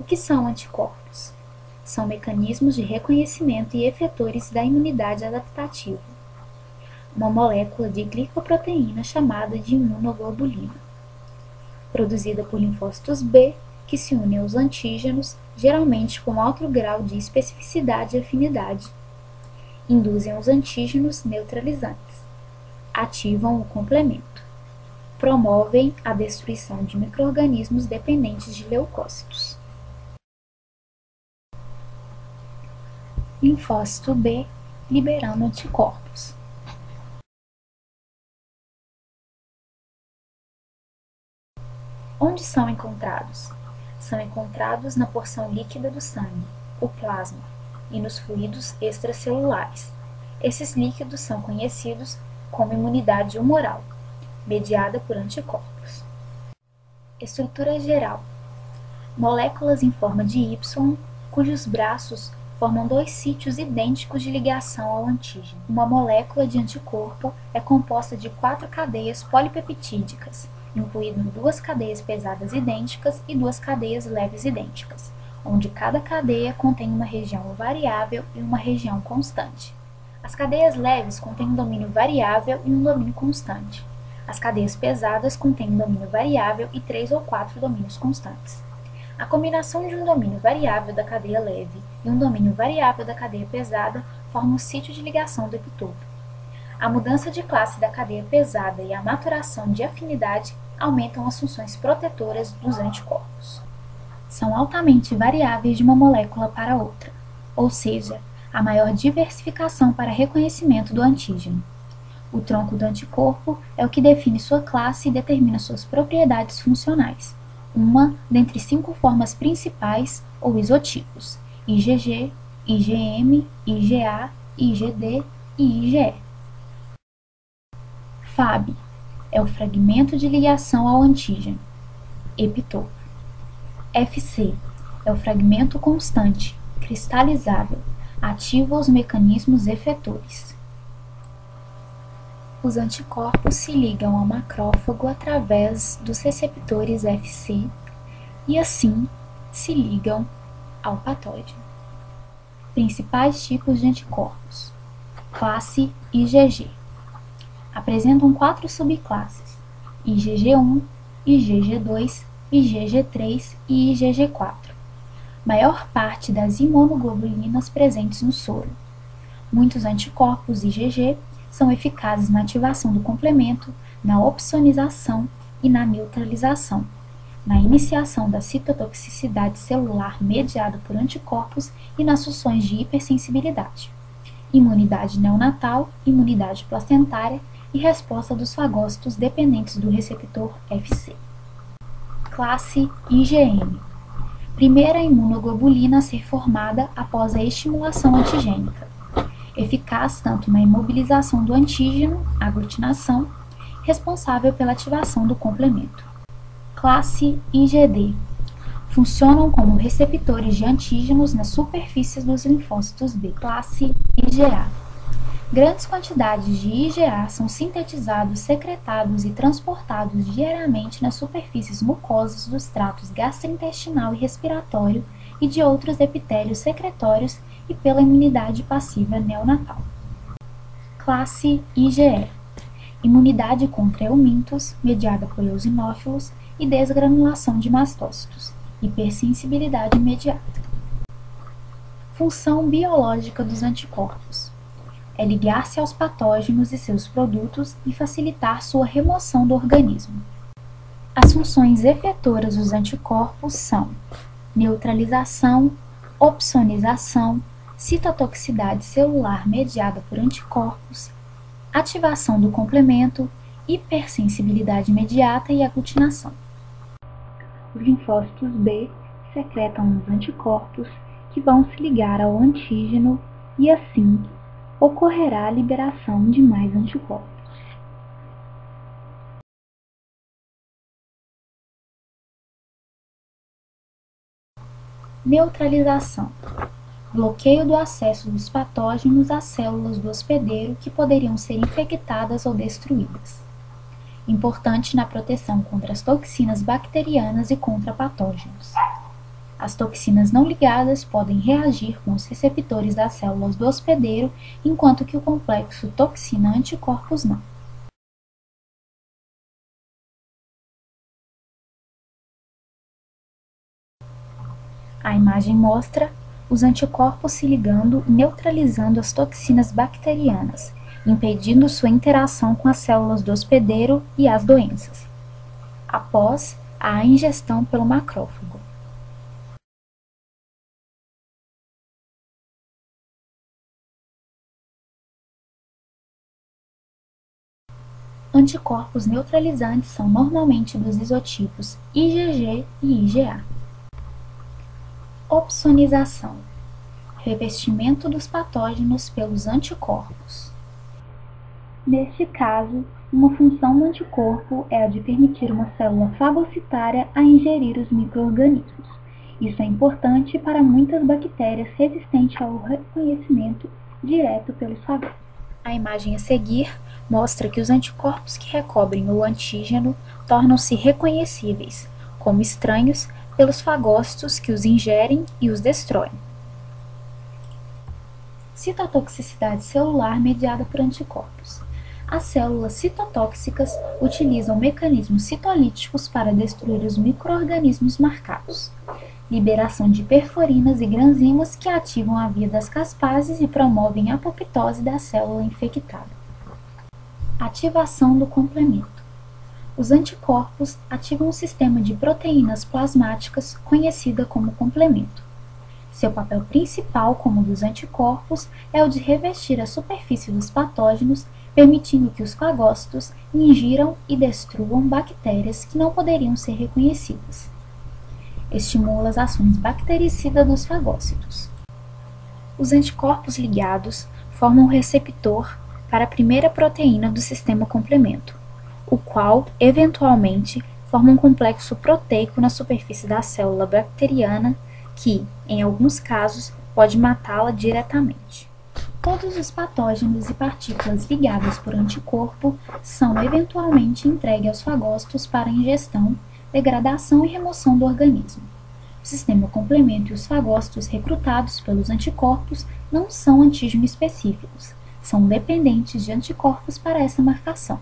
O que são anticorpos? São mecanismos de reconhecimento e efetores da imunidade adaptativa. Uma molécula de glicoproteína chamada de imunoglobulina, produzida por linfócitos B, que se unem aos antígenos, geralmente com alto grau de especificidade e afinidade. Induzem os antígenos neutralizantes. Ativam o complemento. Promovem a destruição de micro-organismos dependentes de leucócitos. Linfócito B liberando anticorpos. Onde são encontrados? São encontrados na porção líquida do sangue, o plasma, e nos fluidos extracelulares. Esses líquidos são conhecidos como imunidade humoral, mediada por anticorpos. Estrutura geral: moléculas em forma de Y, cujos braços formam dois sítios idênticos de ligação ao antígeno. Uma molécula de anticorpo é composta de 4 cadeias polipeptídicas, incluindo 2 cadeias pesadas idênticas e 2 cadeias leves idênticas, onde cada cadeia contém uma região variável e uma região constante. As cadeias leves contêm um domínio variável e um domínio constante. As cadeias pesadas contêm um domínio variável e 3 ou 4 domínios constantes. A combinação de um domínio variável da cadeia leve e um domínio variável da cadeia pesada forma o sítio de ligação do epitope. A mudança de classe da cadeia pesada e a maturação de afinidade aumentam as funções protetoras dos anticorpos. São altamente variáveis de uma molécula para outra, ou seja, há maior diversificação para reconhecimento do antígeno. O tronco do anticorpo é o que define sua classe e determina suas propriedades funcionais, uma dentre 5 formas principais ou isotipos: IgG, IgM, IgA, IgD e IgE. Fab é o fragmento de ligação ao antígeno, epitope. Fc é o fragmento constante, cristalizável, ativo aos mecanismos efetores. Os anticorpos se ligam ao macrófago através dos receptores Fc e, assim, se ligam ao patógeno. Principais tipos de anticorpos: classe IgG. Apresentam 4 subclasses: IgG1, IgG2, IgG3 e IgG4. Maior parte das imunoglobulinas presentes no soro. Muitos anticorpos IgG são eficazes na ativação do complemento, na opsonização e na neutralização, na iniciação da citotoxicidade celular mediada por anticorpos e nas funções de hipersensibilidade, imunidade neonatal, imunidade placentária e resposta dos fagócitos dependentes do receptor Fc. Classe IgM. Primeira imunoglobulina a ser formada após a estimulação antigênica. Eficaz tanto na imobilização do antígeno, aglutinação, responsável pela ativação do complemento. Classe IgD. Funcionam como receptores de antígenos nas superfícies dos linfócitos B. Classe IgA. Grandes quantidades de IgA são sintetizados, secretados e transportados diariamente nas superfícies mucosas dos tratos gastrointestinal e respiratório e de outros epitélios secretórios e pela imunidade passiva neonatal. Classe IgE. Imunidade contra eumintos, mediada por eosinófilos, e desgranulação de mastócitos, hipersensibilidade imediata. Função biológica dos anticorpos: é ligar-se aos patógenos e seus produtos e facilitar sua remoção do organismo. As funções efetoras dos anticorpos são neutralização, opsonização, citotoxicidade celular mediada por anticorpos, ativação do complemento, hipersensibilidade imediata e aglutinação. Os linfócitos B secretam os anticorpos que vão se ligar ao antígeno e, assim, ocorrerá a liberação de mais anticorpos. Neutralização. Bloqueio do acesso dos patógenos às células do hospedeiro que poderiam ser infectadas ou destruídas. Importante na proteção contra as toxinas bacterianas e contra patógenos. As toxinas não ligadas podem reagir com os receptores das células do hospedeiro, enquanto que o complexo toxina-anticorpos não. A imagem mostra os anticorpos se ligando e neutralizando as toxinas bacterianas, impedindo sua interação com as células do hospedeiro e as doenças, após a ingestão pelo macrófago. Anticorpos neutralizantes são normalmente dos isotipos IgG e IgA. Opsonização. Revestimento dos patógenos pelos anticorpos. Neste caso, uma função do anticorpo é a de permitir uma célula fagocitária a ingerir os micro-organismos. Isso é importante para muitas bactérias resistentes ao reconhecimento direto pelos fagócitos. A imagem a seguir mostra que os anticorpos que recobrem o antígeno tornam-se reconhecíveis, como estranhos, pelos fagócitos que os ingerem e os destroem. Citotoxicidade celular mediada por anticorpos. As células citotóxicas utilizam mecanismos citolíticos para destruir os micro-organismos marcados. Liberação de perforinas e granzimas que ativam a via das caspases e promovem a apoptose da célula infectada. Ativação do complemento. Os anticorpos ativam um sistema de proteínas plasmáticas conhecida como complemento. Seu papel principal, como o dos anticorpos, é o de revestir a superfície dos patógenos, permitindo que os fagócitos ingiram e destruam bactérias que não poderiam ser reconhecidas. Estimula as ações bactericidas dos fagócitos. Os anticorpos ligados formam um receptor para a primeira proteína do sistema complemento, o qual, eventualmente, forma um complexo proteico na superfície da célula bacteriana que, em alguns casos, pode matá-la diretamente. Todos os patógenos e partículas ligadas por anticorpo são eventualmente entregues aos fagócitos para ingestão, degradação e remoção do organismo. O sistema complemento e os fagócitos recrutados pelos anticorpos não são antígenos específicos, são dependentes de anticorpos para essa marcação.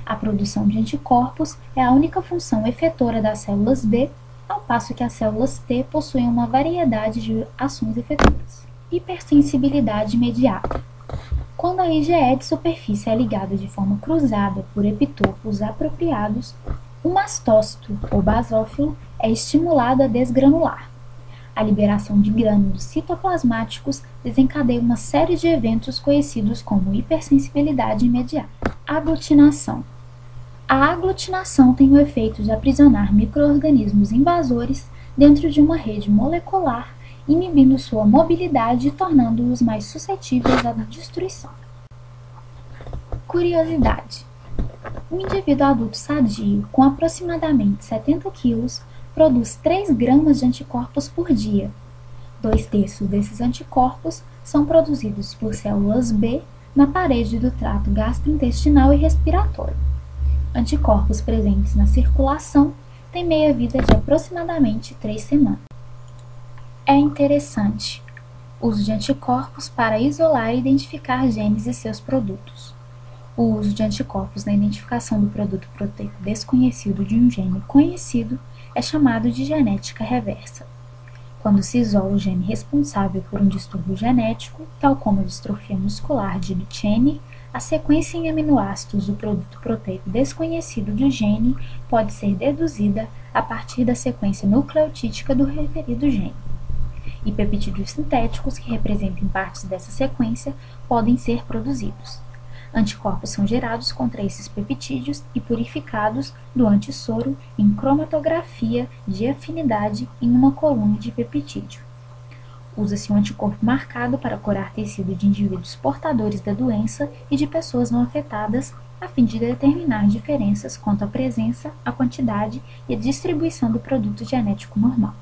A produção de anticorpos é a única função efetora das células B, ao passo que as células T possuem uma variedade de ações efetoras. Hipersensibilidade imediata. Quando a IgE de superfície é ligada de forma cruzada por epitopos apropriados, o mastócito ou basófilo é estimulado a desgranular. A liberação de grânulos citoplasmáticos desencadeia uma série de eventos conhecidos como hipersensibilidade imediata. Aglutinação. A aglutinação tem o efeito de aprisionar micro-organismos invasores dentro de uma rede molecular, inibindo sua mobilidade e tornando-os mais suscetíveis à destruição. Curiosidade. Um indivíduo adulto sadio, com aproximadamente 70 kg, produz 3 gramas de anticorpos por dia. 2/3 desses anticorpos são produzidos por células B na parede do trato gastrointestinal e respiratório. Anticorpos presentes na circulação têm meia-vida de aproximadamente 3 semanas. É interessante o uso de anticorpos para isolar e identificar genes e seus produtos. O uso de anticorpos na identificação do produto proteico desconhecido de um gene conhecido é chamado de genética reversa. Quando se isola o gene responsável por um distúrbio genético, tal como a distrofia muscular de Duchenne, a sequência em aminoácidos do produto proteico desconhecido do gene pode ser deduzida a partir da sequência nucleotídica do referido gene. E peptídeos sintéticos que representem partes dessa sequência podem ser produzidos. Anticorpos são gerados contra esses peptídeos e purificados do antissoro em cromatografia de afinidade em uma coluna de peptídeo. Usa-se um anticorpo marcado para curar tecido de indivíduos portadores da doença e de pessoas não afetadas, a fim de determinar diferenças quanto à presença, a quantidade e a distribuição do produto genético normal.